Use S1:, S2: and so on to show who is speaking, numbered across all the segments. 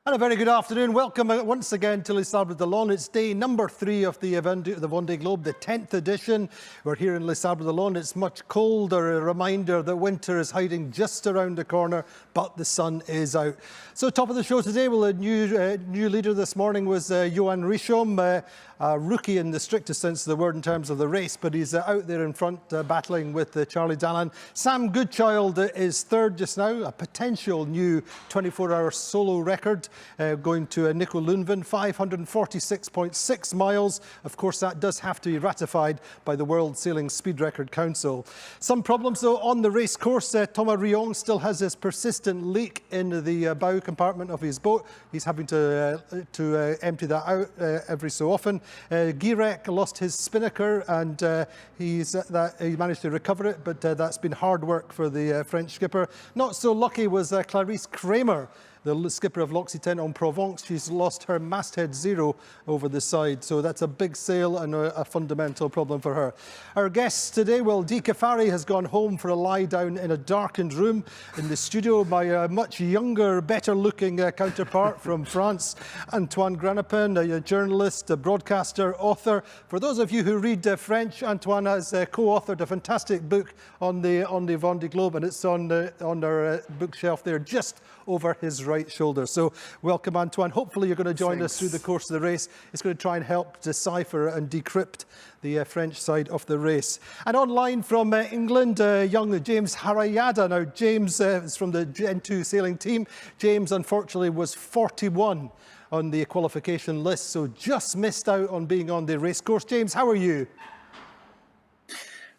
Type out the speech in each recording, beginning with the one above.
S1: And a very good afternoon. Welcome once again to Les Sabres d'Olonne. It's day number 3 of the Vendée Globe, the 10th edition. We're here in Les Sabres d'Olonne. It's much colder, a reminder that winter is hiding just around the corner, but the sun is out. So top of the show today, well, a new leader this morning was Johan Richomme, a rookie in the strictest sense of the word in terms of the race, but he's out there in front battling with Charlie Dallin. Sam Goodchild is third just now, a potential new 24-hour solo record. Going to Nico Lundvin, 546.6 miles. Of course, that does have to be ratified by the World Sailing Speed Record Council. Some problems, though, on the race course. Thomas Riong still has this persistent leak in the bow compartment of his boat. He's having to empty that out every so often. Guirec lost his spinnaker, and he managed to recover it, but that's been hard work for the French skipper. Not so lucky was Clarisse Kramer, the skipper of L'Occitane en Provence. She's lost her masthead 0 over the side, so that's a big sail and a fundamental problem for her. Our guests today, well, Di Cafari has gone home for a lie down in a darkened room. In the studio, my much younger, better-looking counterpart from France, Antoine Granapin, a journalist, a broadcaster, author. For those of you who read French, Antoine has co-authored a fantastic book on the Vendée Globe, and it's on our bookshelf there, just over his right shoulder. So welcome, Antoine. Hopefully you're going to join us through the course of the race. It's going to try and help decipher and decrypt the French side of the race. And online from England, young James Harayda. Now, James is from the Gen 2 sailing team. James, unfortunately, was 41 on the qualification list, so just missed out on being on the race course. James, how are you?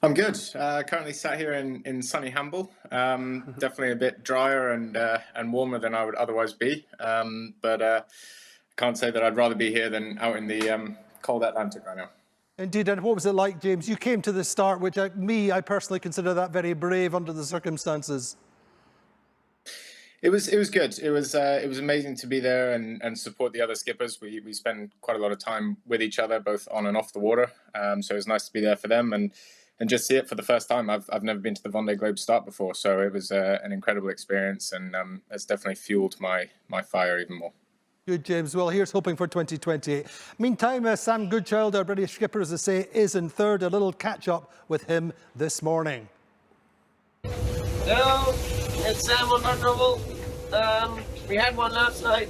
S2: I'm good. Currently sat here in sunny Hamble. Definitely a bit drier and warmer than I would otherwise be. But I can't say that I'd rather be here than out in the cold Atlantic right now.
S1: Indeed. And what was it like, James? You came to the start, which I personally consider that very brave under the circumstances.
S2: It was good. It was amazing to be there and support the other skippers. We spend quite a lot of time with each other, both on and off the water. So it was nice to be there for them and just see it for the first time. I've never been to the Vendée Globe start before, so it was an incredible experience, and it's definitely fueled my fire even more.
S1: Good, James. Well, here's hoping for 2028. Meantime, Sam Goodchild, our British skipper, as I say, is in third. A little catch-up with him this morning.
S3: Hello, it's Sam on Vulnerable. We had one last night.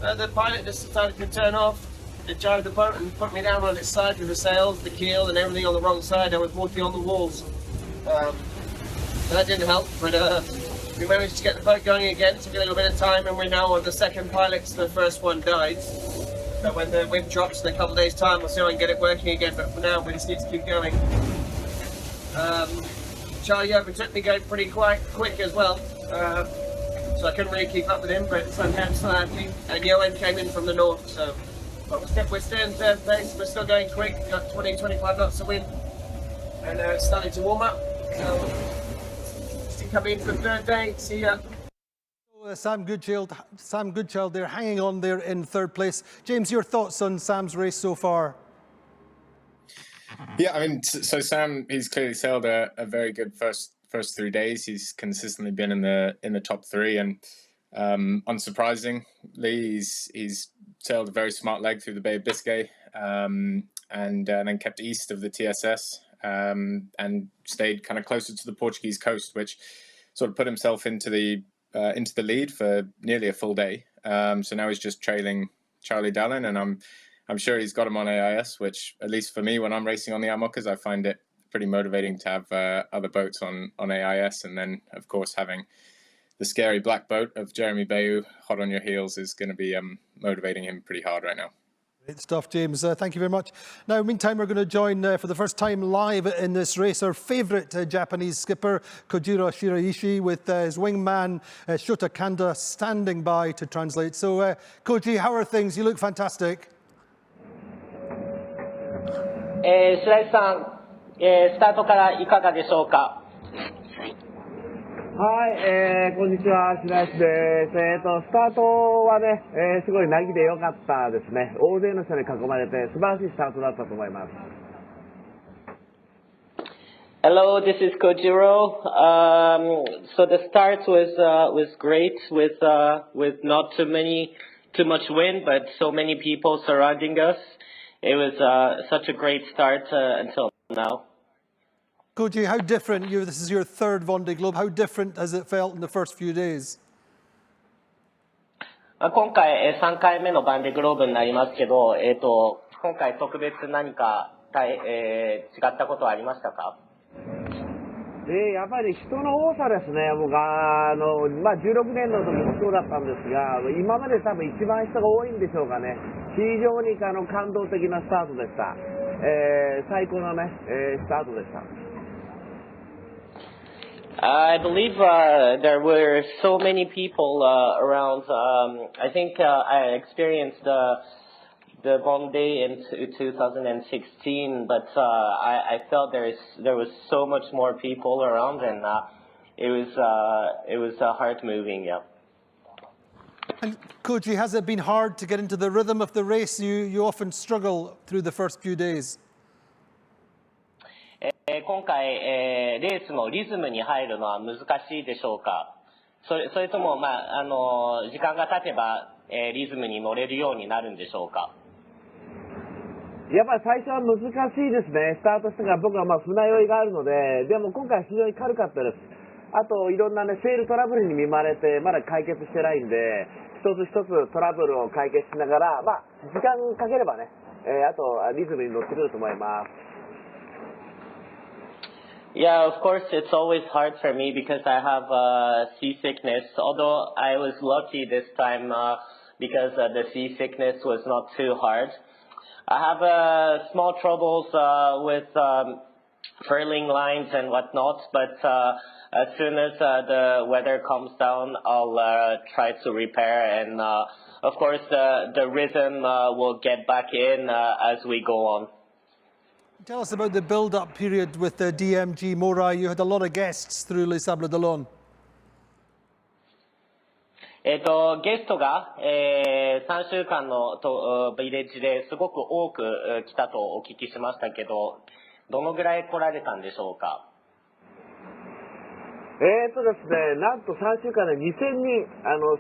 S3: The pilot just decided to turn off. It drove the boat and put me down on its side with the sails, the keel and everything on the wrong side. I was walking on the walls. That didn't help, but we managed to get the boat going again. Took a little bit of time, and we're now on the second pilot. The first one died. But when the wind drops in a couple of days' time, we'll see if I can get it working again. But for now, we just need to keep going. Charlie overtook me going pretty quick as well. So I couldn't really keep up with him, but sometimes slightly. And Johan came in from the north, so but we're still in third place. We're still going quick. We've got 20-25 knots of wind, and it's starting to warm up. So still coming in for the third day. See ya.
S1: Sam Goodchild there, hanging on there in third place. James, your thoughts on Sam's race so far?
S2: Yeah, I mean, so Sam, he's clearly sailed a very good first 3 days. He's consistently been in the top 3, and unsurprisingly, he's sailed a very smart leg through the Bay of Biscay, and then kept east of the TSS, and stayed kind of closer to the Portuguese coast, which sort of put himself into the lead for nearly a full day. So now he's just trailing Charlie Dallin, and I'm sure he's got him on AIS, which, at least for me, when I'm racing on the Almocas, I find it pretty motivating to have other boats on AIS, and then of course having the scary black boat of Jeremy Bayou hot on your heels is going to be motivating him pretty hard right now.
S1: Great stuff, James. Thank you very much. Now, meantime, we're going to join for the first time live in this race our favourite Japanese skipper, Kojiro Shiraishi, with his wingman Shota Kanda standing by to translate. So, Koji, how are things? You look fantastic.
S4: 白石さん、スタートからいかがでしょうか。
S5: はい、こんにちは、白石です。スタートはね、すごい凪で良かったですね。大勢の人に囲まれて素晴らしいスタートだったと思います。
S4: Hello, this is Kojiro. So the start was great with not too many
S3: too much wind, but so many people surrounding us. It was such a great start until now.
S1: Koji, how different, this is your third Vendée Globe, how different has it felt in the first few days?
S4: 今回3回目のバンデグローブになりますけど、今回特別何か違ったことはありましたか？
S5: やっぱり人の多さですね。僕16年の時もそうだったんですが、今まで多分一番人が多いんでしょうかね。非常に感動的なスタートでした。最高のね、スタートでした。
S3: I believe there were so many people around. I think I experienced the Vendée in 2016, but I felt there was so much more people around, and it was heart moving. Yeah.
S1: And Koji, has it been hard to get into the rhythm of the race? You often struggle through the first few days.
S4: 今回、レースのリズムに入るのは難しいでしょうか？それとも、時間が経てば、リズムに乗れるようになるんでしょうか？
S5: やっぱり最初は難しいですね。スタートしてから僕は船酔いがあるので、でも今回非常に軽かったです。あといろんなね、セールトラブルに見舞われてまだ解決してないんで、一つ一つトラブルを解決しながら、時間かければね、あとリズムに乗ってくると思います。
S3: Yeah, of course, it's always hard for me because I have seasickness. Although I was lucky this time because the seasickness was not too hard. I have small troubles with furling lines and whatnot, but as soon as the weather calms down, I'll try to repair. And of course, the rhythm will get back in as we go on.
S1: Tell us about the build-up period with the DMG Morai. You had a lot of guests through Les Sables d'Olonne.
S4: ゲストが、3週間のビレッジですごく多く来たとお聞きしましたけど、どのぐらい来られたんでしょうか？
S5: ですね、なんと3週間で2000人、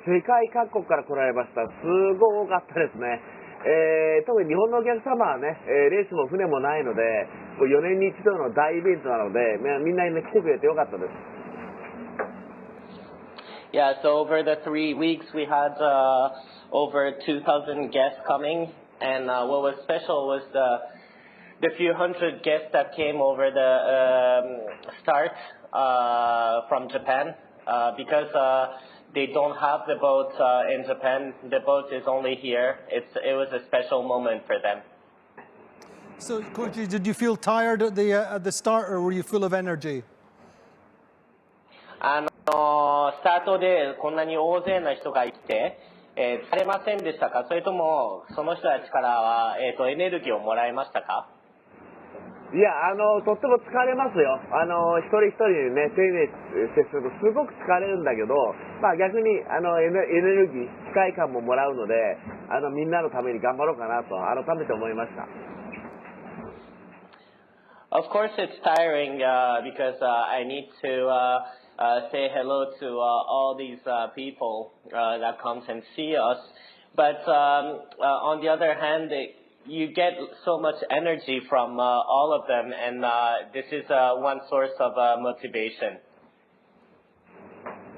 S5: 世界各国から来られました。すごい多かったですね。特に日本のお客様はね、レースも船もないので、4年に一度の大イベントなので、みんなに、ね、来てくれてよかったです。
S3: Yeah, so over the 3 weeks we had over 2,000 guests coming, and what was special was the few hundred guests that came over the start from Japan because they don't have the boat in Japan. The boat is only here. It was a special moment for them.
S1: So, Koji, did you feel tired at the start, or were you full of energy?
S4: スタートでこんなに大勢の人がいて、疲れませんでしたか？それともその人たちからは、エネルギーをもらいましたか？
S5: いや、とっても疲れますよ。一人一人にね、丁寧に接するとすごく疲れるんだけど、逆にエネルギー、機会感ももらうので、みんなのために頑張ろうかなと改めて思いました。
S3: Of course, it's tiring because I need to say hello to all these people that comes and see us. But on the other hand, you get so much energy from all of them, and this is one source of motivation.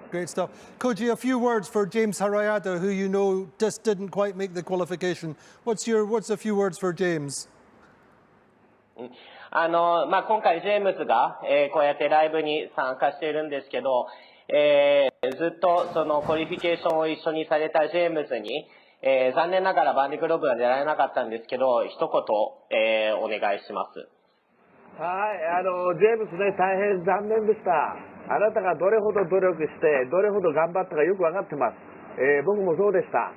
S1: Great stuff. Koji, a few words for James Harayda, who you know just didn't quite make the qualification. What's a few words for James?
S4: 今回ジェームズが、こうやってライブに参加しているんですけど、ずっとそのクオリフィケーションを一緒にされたジェームズに、残念ながらバンディグローブは出られなかったんですけど、一言、お願いします。
S5: はい、ジェームズね、大変残念でした。あなたがどれほど努力して、どれほど頑張ったかよく分かってます。僕もそうでした。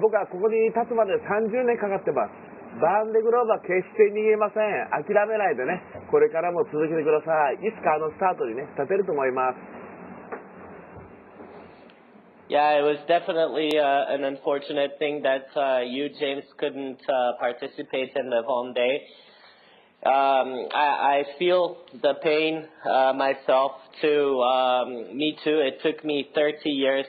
S5: 僕はここに立つまで30年かかってます。バンデグローブは決して逃げません。諦めないでね、これからも続けてください。いつかスタートにね、立てると思います。
S3: Yeah, it was definitely an unfortunate thing that you, James, couldn't participate in the Vendée. I feel the pain myself too. Me too. It took me 30 years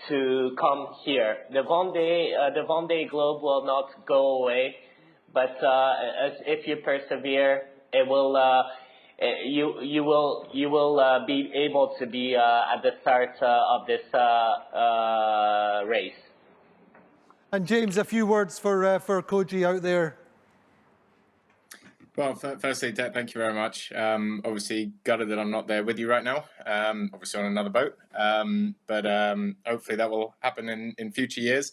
S4: to come here. The Vendée Globe will not go away, but if you persevere, it will. You will be able to be at the start of this race.
S1: And James, a few words for Koji out there.
S2: Well, firstly, thank you very much. Obviously, gutted that I'm not there with you right now. Obviously on another boat, but hopefully that will happen in future years.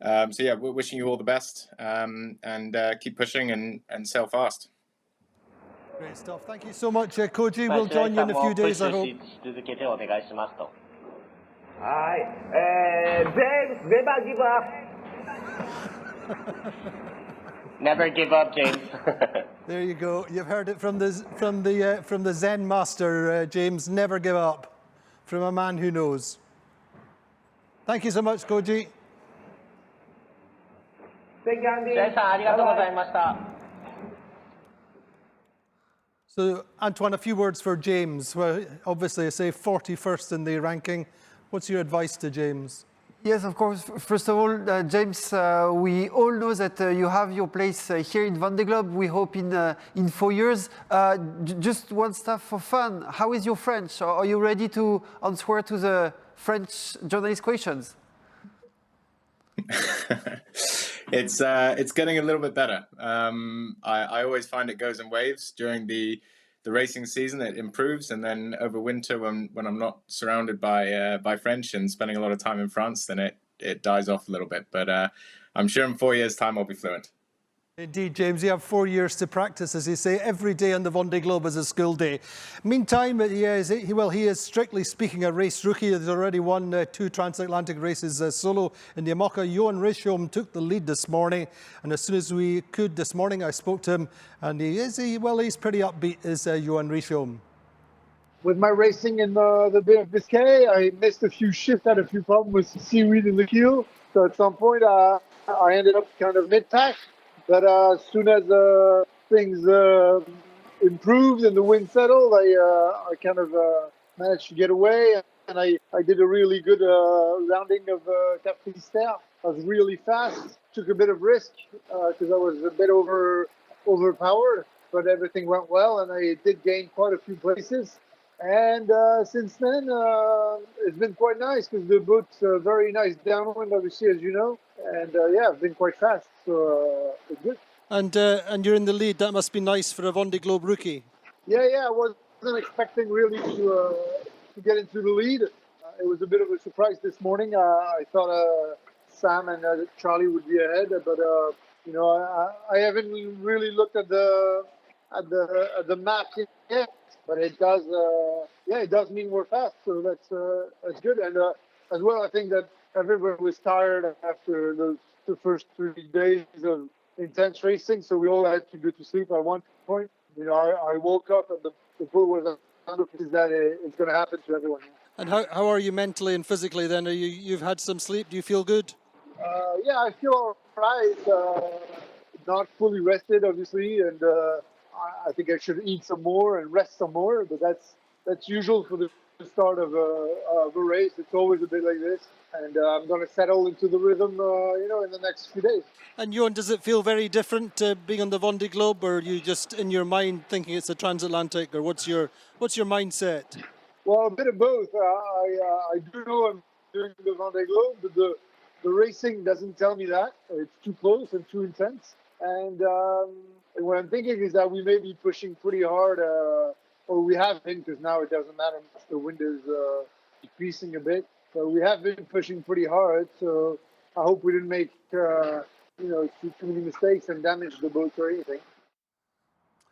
S2: So yeah, we're wishing you all the best, and keep pushing and sail fast.
S1: Great stuff. Thank you so much, Koji. We'll join you in a few days, I hope.
S5: James, never give up.
S4: Never give up, James.
S1: There you go. You've heard it from the Zen master, James. Never give up, from a man who knows. Thank you so much, Koji.
S5: Thank you, Andy.
S1: So, Antoine, a few words for James. Well, obviously, I say 41st in the ranking. What's your advice to James?
S6: Yes, of course. First of all, James, we all know that you have your place here in Vendée Globe. We hope in 4 years. Just one stuff for fun. How is your French? Are you ready to answer to the French journalist questions?
S2: It's getting a little bit better. I always find it goes in waves during the racing season. It improves, and then over winter, when I'm not surrounded by French and spending a lot of time in France, then it dies off a little bit. But I'm sure in 4 years' time I'll be fluent.
S1: Indeed, James, you have 4 years to practice, as you say. Every day on the Vendée Globe is a school day. Meantime, he is strictly speaking a race rookie. He's already won 2 transatlantic races solo in the IMOCA. Johan Richomme took the lead this morning, and as soon as we could this morning, I spoke to him, and he's pretty upbeat, is Johan Richomme.
S7: With my racing in the Bay of Biscay, I missed a few shifts, had a few problems with seaweed in the keel. So at some point, I ended up kind of mid-pack. But as soon as things improved and the wind settled, I kind of managed to get away, and I did a really good rounding of Cap Finistère. I was really fast, took a bit of risk because I was a bit overpowered, but everything went well, and I did gain quite a few places. And since then, it's been quite nice because the boat's very nice downwind, obviously, as you know. And yeah, I've been quite fast, so it's good.
S1: And you're in the lead. That must be nice for a Vendée Globe rookie.
S7: Yeah, I wasn't expecting really to get into the lead. It was a bit of a surprise this morning. I thought Sam and Charlie would be ahead, but you know, I haven't really looked at the map yet. But it does, it does mean we're fast, so that's good. And as well, I think that everyone was tired after the first 3 days of intense racing, so we all had to go to sleep at one point. You know, I woke up and the pool was under that it's going to happen to everyone.
S1: And how are you mentally and physically then? You've had some sleep? Do you feel good?
S7: Yeah, I feel all right. Not fully rested, obviously, and I think I should eat some more and rest some more, but that's usual for the start of a race. It's always a bit like this, and I'm going to settle into the rhythm, you know, in the next few days.
S1: And Johan, does it feel very different being on the Vendée Globe, or are you just in your mind thinking it's a transatlantic, or what's your mindset?
S7: Well, a bit of both. I do know I'm doing the Vendée Globe, but the racing doesn't tell me that. It's too close and too intense. And what I'm thinking is that we may be pushing pretty hard, or we have been, because now it doesn't matter much. The wind is decreasing a bit. So we have been pushing pretty hard. So I hope we didn't make too many mistakes and damage the boat or anything.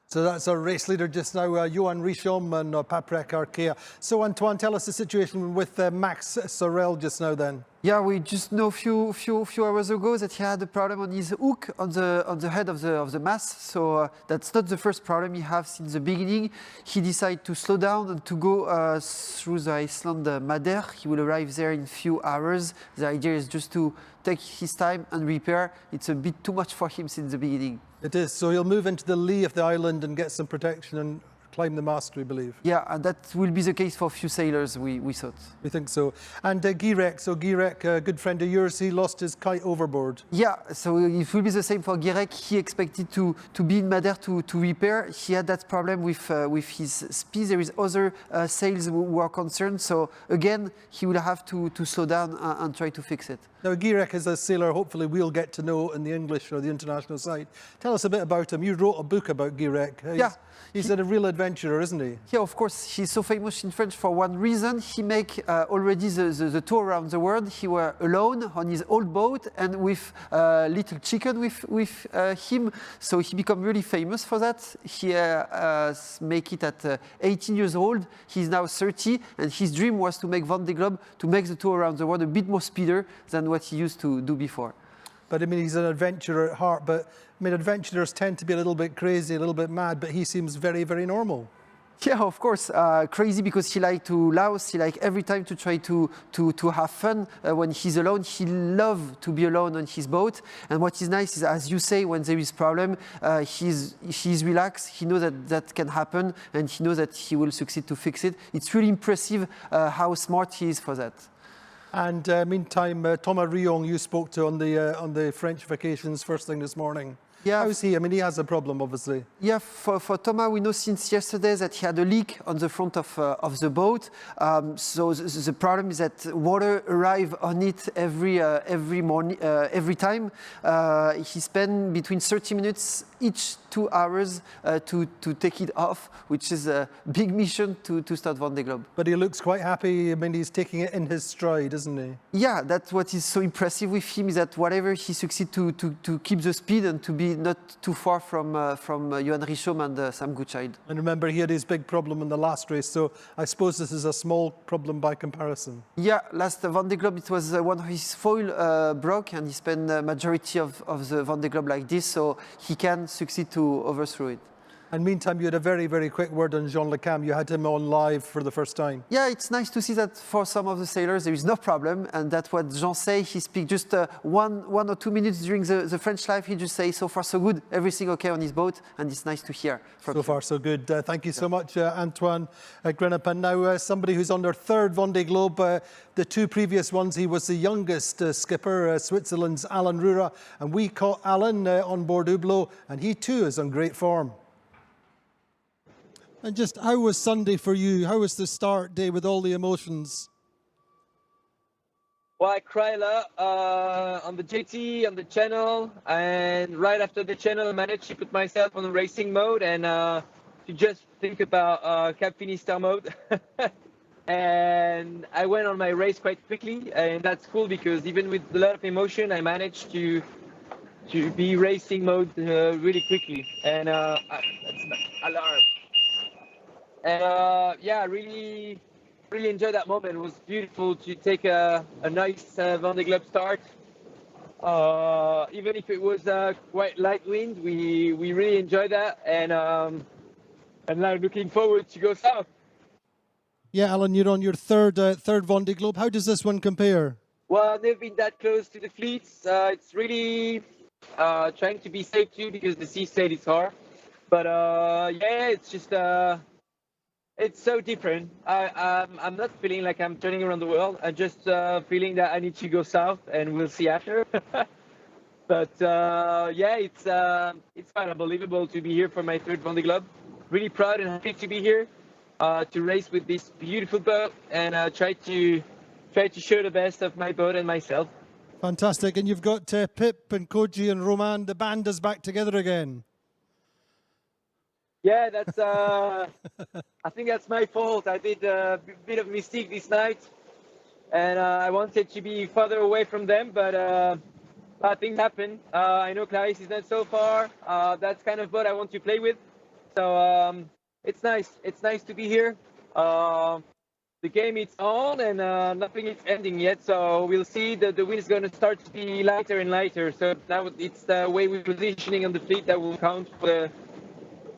S1: So that's our race leader just now, Johan Richomme and Paprec Arkea. So Antoine, tell us the situation with Max Sorel just now then.
S6: Yeah, we just know a few hours ago that he had a problem on his hook on the head of the mast. So that's not the first problem he has since the beginning. He decided to slow down and to go through the Iceland Madeira. He will arrive there in a few hours. The idea is just to take his time and repair. It's a bit too much for him since the beginning.
S1: It is. So he'll move into the lee of the island and get some protection and climb the mast, we believe.
S6: Yeah, and that will be the case for a few sailors, we thought.
S1: We think so. And Girek, a good friend of yours, he lost his kite overboard.
S6: Yeah, so it will be the same for Girek. He expected to be in Madère to repair. He had that problem with his speed. There is other sails who are concerned. So again, he will have to slow down and try to fix it.
S1: Now, Girek is a sailor hopefully we'll get to know in the English or the international side. Tell us a bit about him. You wrote a book about Girek. He's a real adventurer, isn't he?
S6: Yeah, of course. He's so famous in French for one reason. He make already the tour around the world. He were alone on his old boat and with little chicken with him. So he become really famous for that. He make it at 18 years old. He's now 30, and his dream was to make Vendée Globe, to make the tour around the world a bit more speeder than what he used to do before.
S1: But I mean, he's an adventurer at heart, but I mean, adventurers tend to be a little bit crazy, a little bit mad, but he seems very, very normal.
S6: Yeah, of course, crazy because he like to louse, he like every time to try to have fun when he's alone. He loves to be alone on his boat. And what is nice is, as you say, when there is problem, he's relaxed, he knows that can happen, and he knows that he will succeed to fix it. It's really impressive how smart he is for that.
S1: And meantime, Thomas Riong, you spoke to on the French vacations first thing this morning.
S6: Yeah.
S1: How's he? I mean, he has a problem, obviously.
S6: Yeah, for Thomas, we know since yesterday that he had a leak on the front of the boat. So the problem is that water arrives on it every morning, every time. He spent between 30 minutes each 2 hours to take it off, which is a big mission to start Vendée Globe.
S1: But he looks quite happy. I mean, he's taking it in his stride, isn't he?
S6: Yeah, that's what is so impressive with him, is that whatever he succeeds to keep the speed and to be not too far from Johan Richomme and Sam Goodchild.
S1: And remember, he had his big problem in the last race, so I suppose this is a small problem by comparison.
S6: Yeah, last Vendée Globe, it was one of his foil broke, and he spent the majority of the Vendée Globe like this, so he can succeed to overthrow it.
S1: And meantime, you had a very, very quick word on Jean Le Cam. You had him on live for the first time.
S6: Yeah, it's nice to see that for some of the sailors there is no problem, and that's what Jean say. He speaks just 1 or 2 minutes during the French live. He just say, so far so good, everything okay on his boat, and it's nice to hear.
S1: So far so good. Thank you so much, Antoine Grenapin. Now, somebody who's on their third Vendée Globe. The 2 previous ones, he was the youngest skipper, Switzerland's Alan Rura, and we caught Alan on board Hublot, and he too is on great form. And just how was Sunday for you? How was the start day with all the emotions?
S8: Well, I cried a lot on the jetty, on the channel, and right after the channel, I managed to put myself on the racing mode and to just think about Cap Finisterre mode. And I went on my race quite quickly, and that's cool because even with a lot of emotion, I managed to be racing mode really quickly. And that's my alarm. And yeah, really enjoyed that moment. It was beautiful to take a nice Vendée Globe start. Even if it was quite light wind, we really enjoyed that, and now looking forward to go south.
S1: Yeah, Alan, you're on your third Vendée Globe. How does this one compare?
S8: Well, I've never been that close to the fleets. It's really trying to be safe too because the sea state is hard. But yeah, it's just it's so different. I'm not feeling like I'm turning around the world. I'm just feeling that I need to go south, and we'll see after. But yeah, it's quite unbelievable to be here for my third Vendée Globe. Really proud and happy to be here to race with this beautiful boat and try to show the best of my boat and myself.
S1: Fantastic. And you've got Pip and Koji and Roman. The band is back together again.
S8: Yeah, that's. I think that's my fault. I did a bit of mistake this night, and I wanted to be further away from them, but bad things happen. I know Clarisse is not so far. That's kind of boat I want to play with. So it's nice. It's nice to be here. The game is on, and nothing is ending yet. So we'll see that the wind is going to start to be lighter and lighter. So now it's the way we're positioning on the fleet that will count for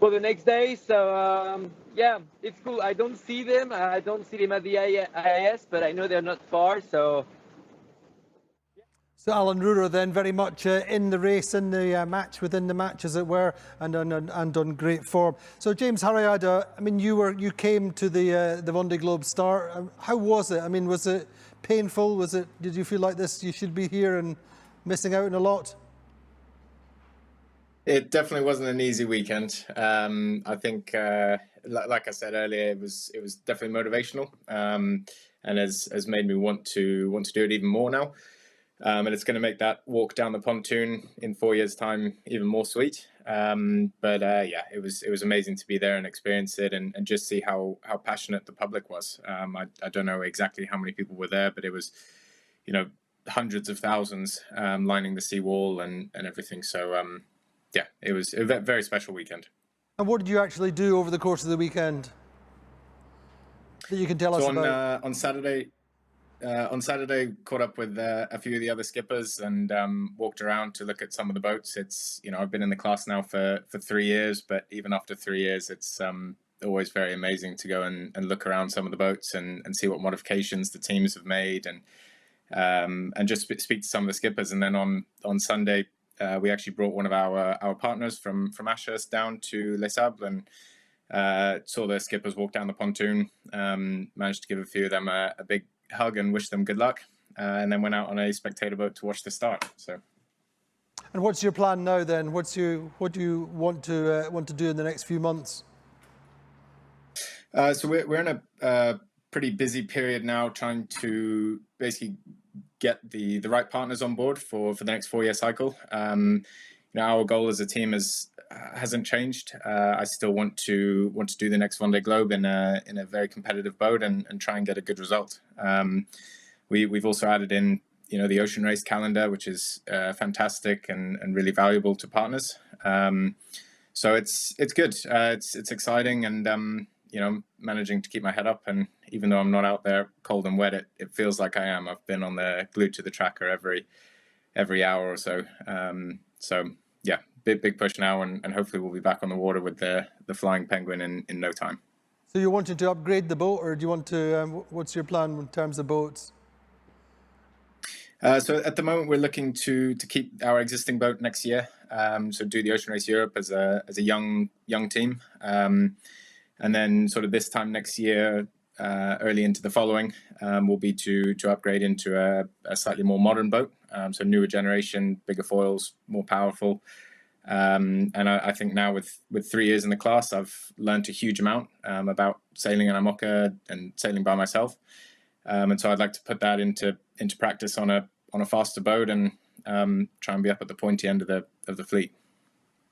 S8: the next day. So yeah, it's cool. I don't see them. I don't see them at the IIS, but I know they're not far. So
S1: So Alan Rura then very much in the race, in the match, within the match as it were, and on great form. So James Harayda, I mean, you came to the Vendée Globe start. How was it? I mean, was it painful? Did you feel like this? You should be here and missing out on a lot?
S2: It definitely wasn't an easy weekend. I think, like I said earlier, it was definitely motivational, and has made me want to do it even more now. And it's going to make that walk down the pontoon in 4 years' time even more sweet. Yeah, it was amazing to be there and experience it, and just see how passionate the public was. I don't know exactly how many people were there, but it was, hundreds of thousands lining the seawall and everything. So yeah, it was a very special weekend.
S1: And what did you actually do over the course of the weekend that you can tell us about?
S2: On Saturday, caught up with a few of the other skippers and walked around to look at some of the boats. It's, I've been in the class now for 3 years, but even after 3 years, it's always very amazing to go and look around some of the boats and see what modifications the teams have made, and just speak to some of the skippers. And then on Sunday, we actually brought one of our partners from Ashurst down to Les Sables, and saw the skippers walk down the pontoon. Managed to give a few of them a big hug and wish them good luck, and then went out on a spectator boat to watch the start. So,
S1: and what's your plan now then? What do you want to do in the next few months?
S2: So we're in a pretty busy period now, trying to basically get the right partners on board for the next 4-year cycle. Our goal as a team hasn't changed. I still want to do the next Vendée Globe in a very competitive boat and try and get a good result. We've also added in the ocean race calendar, which is fantastic and really valuable to partners. So it's good. It's exciting, and managing to keep my head up. And even though I'm not out there cold and wet, it feels like I am. I've been on glued to the tracker every hour or so. So yeah, big push now, and hopefully we'll be back on the water with the Flying Penguin in no time.
S1: So you're wanting to upgrade the boat, or do you want to? What's your plan in terms of boats?
S2: So at the moment we're looking to keep our existing boat next year. So do the Ocean Race Europe as a young team, and then sort of this time next year, early into the following, will be to upgrade into a slightly more modern boat. So newer generation, bigger foils, more powerful. And I think now with 3 years in the class, I've learned a huge amount about sailing in IMOCA and sailing by myself. And so I'd like to put that into practice on a faster boat, and try and be up at the pointy end of the fleet.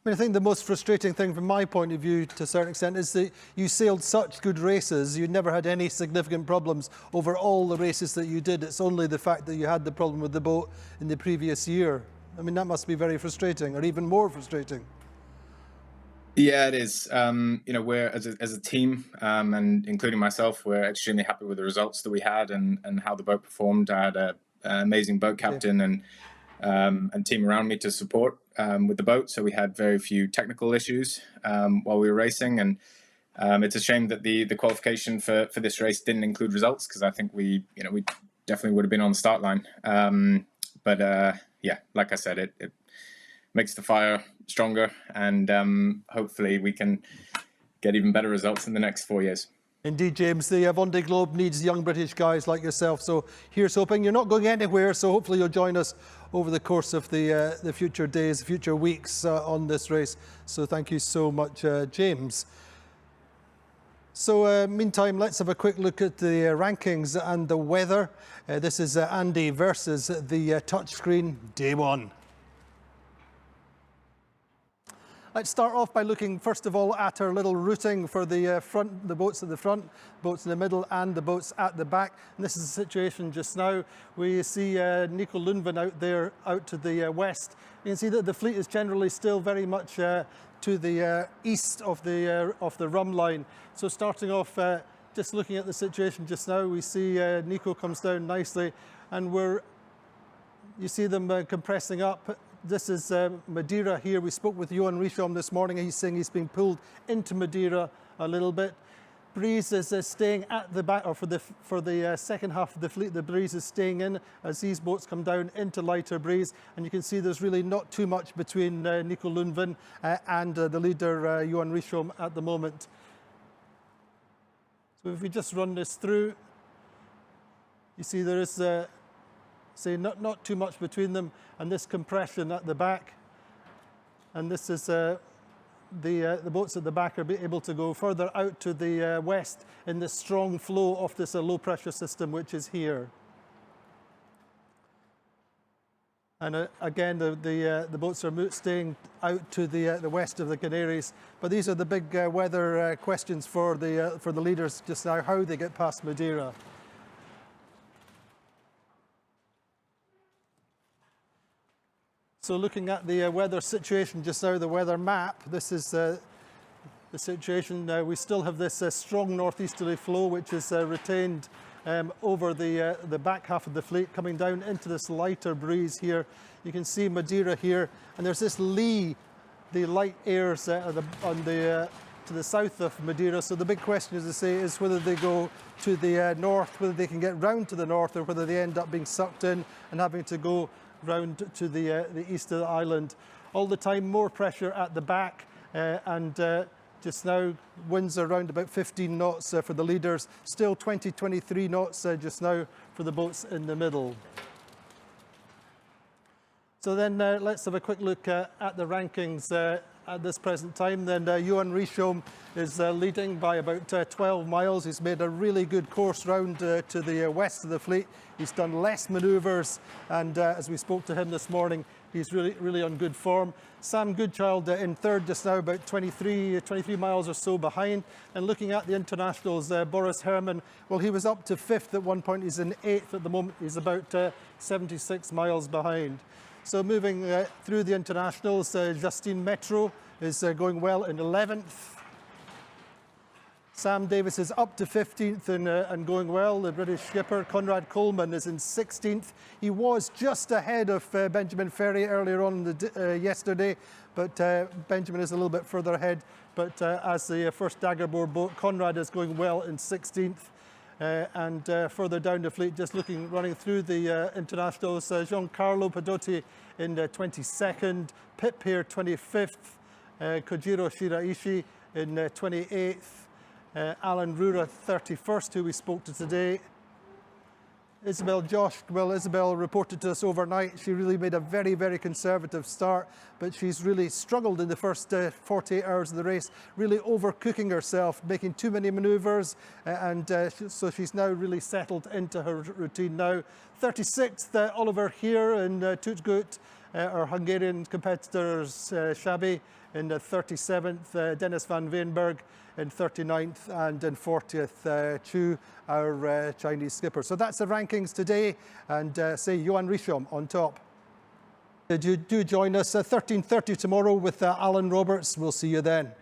S1: I mean, I think the most frustrating thing from my point of view, to a certain extent, is that you sailed such good races. You never had any significant problems over all the races that you did. It's only the fact that you had the problem with the boat in the previous year. I mean, that must be very frustrating, or even more frustrating.
S2: Yeah, it is. We're as a team, and including myself, we're extremely happy with the results that we had and how the boat performed. I had an amazing boat captain and team around me to support with the boat, so we had very few technical issues while we were racing. And it's a shame that the qualification for this race didn't include results, because I think we definitely would have been on the start line. But yeah, like I said, it makes the fire stronger, and hopefully we can get even better results in the next 4 years.
S1: Indeed, James, the Vendée Globe needs young British guys like yourself. So here's hoping. You're not going anywhere, so hopefully you'll join us over the course of the future days, future weeks on this race. So thank you so much, James. So meantime, let's have a quick look at the rankings and the weather. This is Andy versus the touchscreen, day one. Let's start off by looking first of all at our little routing for the boats at the front, boats in the middle, and the boats at the back. And this is the situation just now. We see Nico Lundvin out there, out to the west. You can see that the fleet is generally still very much to the east of the rum line. So starting off, just looking at the situation just now, we see Nico comes down nicely, and you see them compressing up. This is Madeira here. We spoke with Johan Richomme this morning. He's saying he's being pulled into Madeira a little bit. breeze is staying at the back, or for the second half of the fleet, the breeze is staying in as these boats come down into lighter breeze. And you can see there's really not too much between Nico Lundvin and the leader, Johan Richomme, at the moment. So if we just run this through, you see there is, say, not too much between them, and this compression at the back. And this is the boats at the back are able to go further out to the west in the strong flow of this low pressure system, which is here. And again, the boats are staying out to the west of the Canaries. But these are the big weather questions for the leaders just now, how they get past Madeira. So looking at the weather situation just now, the weather map, this is the situation. We still have this strong northeasterly flow, which is retained over the back half of the fleet, coming down into this lighter breeze here. You can see Madeira here, and there's this lee, the light airs to the south of Madeira. So the big question, as I say, is whether they go to the north, whether they can get round to the north, or whether they end up being sucked in and having to go round to the east of the island. All the time more pressure at the back, and just now winds are around about 15 knots for the leaders, still 23 knots just now for the boats in the middle. So then let's have a quick look at the rankings at this present time. Then Johan Richomme is leading by about 12 miles. He's made a really good course round to the west of the fleet. He's done less manoeuvres, and as we spoke to him this morning, he's really on good form. Sam Goodchild in third just now, about 23 miles or so behind. And looking at the internationals, Boris Herrmann, well, he was up to fifth at one point. He's in eighth at the moment. He's about 76 miles behind. So moving through the internationals, Justine Metro is going well in 11th. Sam Davis is up to 15th and going well. The British skipper, Conrad Coleman, is in 16th. He was just ahead of Benjamin Ferry earlier on yesterday, but Benjamin is a little bit further ahead. But as the first daggerboard boat, Conrad is going well in 16th. And further down the fleet, just running through the internationals, Giancarlo Padotti in 22nd, Pip here 25th, Kojiro Shiraishi in 28th, Alan Rura 31st, who we spoke to today. Isabel reported to us overnight. She really made a very conservative start, but she's really struggled in the first 48 hours of the race, really overcooking herself, making too many manoeuvres, so she's now really settled into her routine now. 36th, Oliver here in Tutgut, our Hungarian competitors, Shabby in 37th, Dennis van Veenberg in 39th, and in 40th, Chu, our Chinese skipper. So that's the rankings today, and say Johan Richomme on top. Do join us at 13:30 tomorrow with Alan Roberts. We'll see you then.